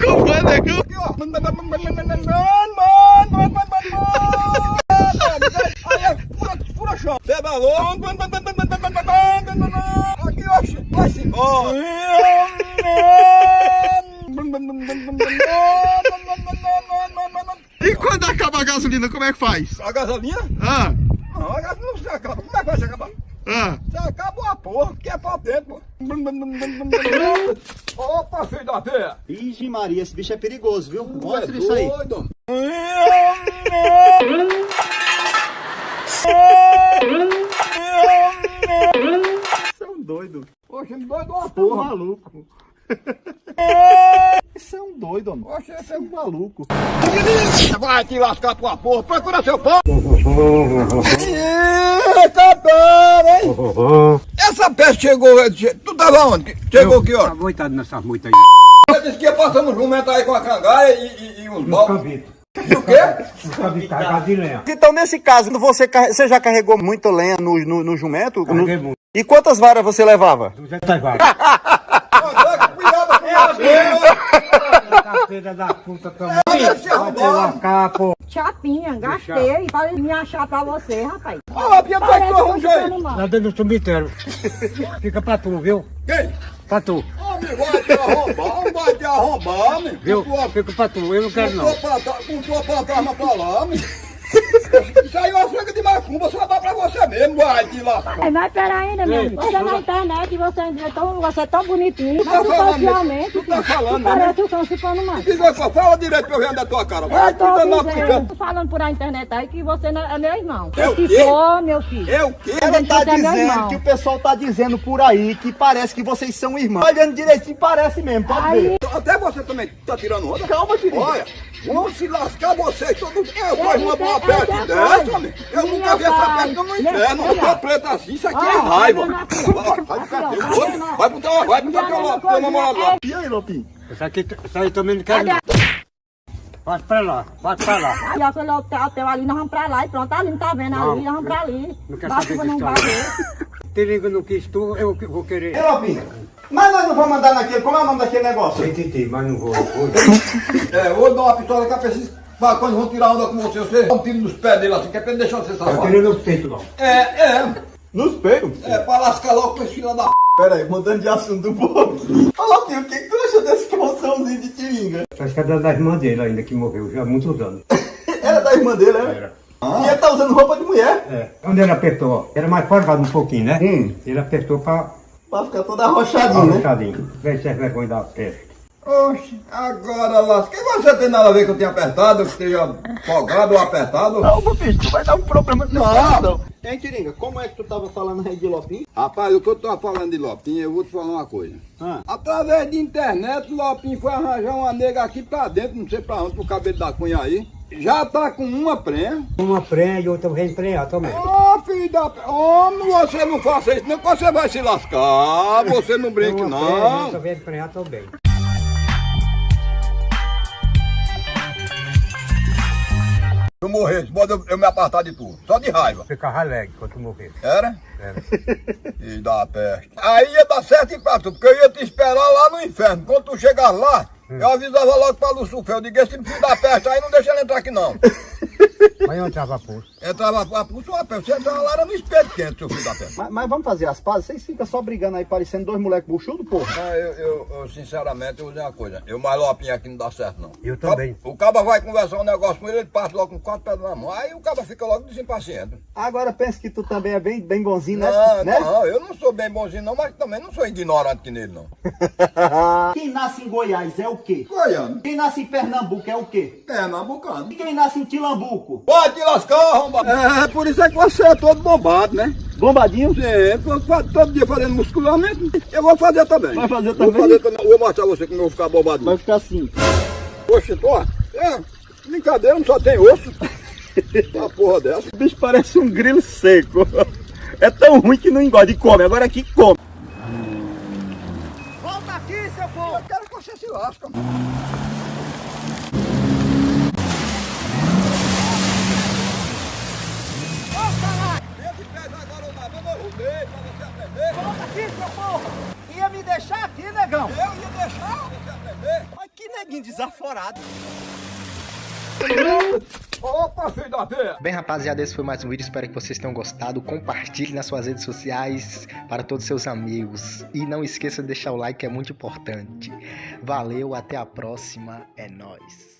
Como é, negão? Aí é pura chão. Pedalou. Aqui, oxe, vai-se embora. E quando acaba a gasolina, como é que faz? A gasolina? Ah, Não, a gasolina não se acaba. Como é que vai se acabar? ah. Se acaba uma porra, que é pra dentro, pô. Opa, filho da pé. Ixi Maria, esse bicho é perigoso, viu? Mostra isso aí. Doido. São doidos. Oxe, doido uma São porra. maluco. São doidos, mano. Oxe, esse é São maluco. Vai te lascar pra uma porra, procura seu pão. Eita, pera, hein? Essa peste chegou, tu tava onde? Chegou que hora? Coitado nessas moitas aí. Você disse que ia passando jumento aí com a cangaia e os blocos. E o quê? Carga de lenha. Então, nesse caso, você já carregou muito lenha no jumento? Carreguei muito. E quantas varas você levava? 200 vagas. Cuidado com você. Filha da puta também. Vai se Vai te arrumar. lascar, pô. Chapinha, gastei para me achar pra você, rapaz. Ó, Pia, tu é que tu arranja aí? Lá dentro do cemitério. Fica pra tu, viu? Quem? Pra tu, Homem, vai te arrombar, vai te arrombar, homem. viu? Fica pra tu, eu não quero não. Com tua fantasma pra lá, homem. Isso aí é uma frega de macumba, só dá pra você mesmo, vai te lascar. Mas peraí, né, meu amigo? Você na internet, você é tão bonitinho, tá mas falando, socialmente, tu tá falando, né? parece o cão chupando mais. Diz aí, fala direito pra eu ver onde é a tua cara. Vai Eu te tô danar pro dizendo, canto. tô falando por aí na internet aí que você não é meu irmão. É o Se quê? for, meu filho. É o quê? Ela tá Você é meu dizendo irmão. que o pessoal tá dizendo por aí que parece que vocês são irmãos. Olhando direitinho, parece mesmo, pode ver. Aí, Até você também tá tirando onda? Calma, filho. Olha, vão se lascar vocês todos. Eu sou irmã pra uma tem- peste tem dessa, coisa. homem. Eu Minha nunca vi essa pai, peste no minha inferno. Eu filha. sou preta assim, isso aqui é Ó, raiva. tá vendo aqui, ó? Vai pro Aqui, ó, teu tá outro, vendo? vai pro teu namorado lá. E aí, Lopinho? Isso aí também não quero não. Vai pra lá, vai pra lá. aí ó, quando o teu ali, nós vamos pra lá e pronto, ali não tá vendo Não, ali, nós vamos pra ali. não quero Basta saber que não disso vai aí. ver. Te liga no que estou, eu vou querer. Ei, Lopinho, mas nós não vamos andar naquele. Como é o nome daquele negócio? Entendi, mas não vou. É, ou dá uma pistola que a pessoa. Quando vão tirar onda com você dá um tiro nos pés dele assim, que é pra ele deixar você Eu safado. queria no peito, não. Nos peitos? É, pra lascar logo com esse filho da p. Pera aí, mudando de assunto um pouco. Ô, Lopinho, o que tu achou desse calçãozinho de tiringa? Acho que é da irmã dele ainda que morreu, já há muitos anos. Era da irmã dele, né? Era. E ele tá usando roupa de mulher. É. Quando ele apertou, ó, era mais folgado um pouquinho, né? Ele apertou pra Pra ficar toda arrochadinha, né? puxadinho. Vem ser vergonha da peste. Oxe, agora lasca. Que você tem nada a ver que eu tenha apertado, que esteja folgado ou apertado? Não, meu filho, tu vai dar um problema. Não. Hein, Tiringa, como é que tu tava falando aí de Lopinho? Rapaz, o que eu tô falando de Lopinho, eu vou te falar uma coisa. Através de internet, Lopinho foi arranjar uma nega aqui pra dentro, não sei pra onde, pro cabelo da cunha aí. Já tá com uma prenha. Uma prenha e outra vem prenhar também. Ô, filho da p... Homem, você não faça isso, não, que você vai se lascar. Você não brinque, Uma prenha e outra não. vem prenhar também. Se eu morresse, pode eu me apartar de tudo, só de raiva. Ficava alegre quando tu morrer. Era? Era. E da peste. Aí ia dar certo e pra tu, porque eu ia te esperar lá no inferno. Quando tu chegar lá, eu avisava logo pra Lucifé. Eu digo, esse filho da peste aí não deixa ele entrar aqui não. Mas eu entrava posto. Entrava pra puxa uma peste, você entrava lá era no espelho quente, seu filho da peste. Mas vamos fazer as pazes? Vocês ficam só brigando aí, parecendo dois moleques buchudos, porra. Ah, eu, sinceramente, eu vou dizer uma coisa. Eu mais Lopinho aqui não dá certo, não. Eu também. O caba vai conversar um negócio com ele, ele passa logo com 4 pedras na mão. Aí o caba fica logo desimpaciente. Agora pensa que tu também é bem bonzinho, né? Não, né? não, eu não sou bem bonzinho não, mas também não sou ignorante que nele, não. Quem nasce em Goiás é o quê? Goiano, Quem nasce em Pernambuco é o quê? pernambucano. E quem nasce em Tilambuco? Pode te lascar, arrombado. É, por isso é que você é todo bombado, né? Bombadinho? Sim, todo dia fazendo musculamento, eu vou fazer também. Vai fazer Vou também? fazer também. Vou mostrar você como eu vou ficar bombado. Vai ficar assim. Poxa, ó, brincadeira, não só tem osso. Uma porra dessa. O bicho parece um grilo seco. É tão ruim que não engorda e come, agora aqui come. Volta aqui, seu povo. Eu quero que você se lasca. falei pra você aprender. Volta aqui, seu porra! Ia me deixar aqui, negão? Eu ia deixar você aprender. Mas que neguinho desaforado. Opa, filho da veia! Bem, rapaziada, esse foi mais um vídeo. Espero que vocês tenham gostado. Compartilhe nas suas redes sociais para todos os seus amigos. E não esqueça de deixar o like, que é muito importante. Valeu, até a próxima. É nóis.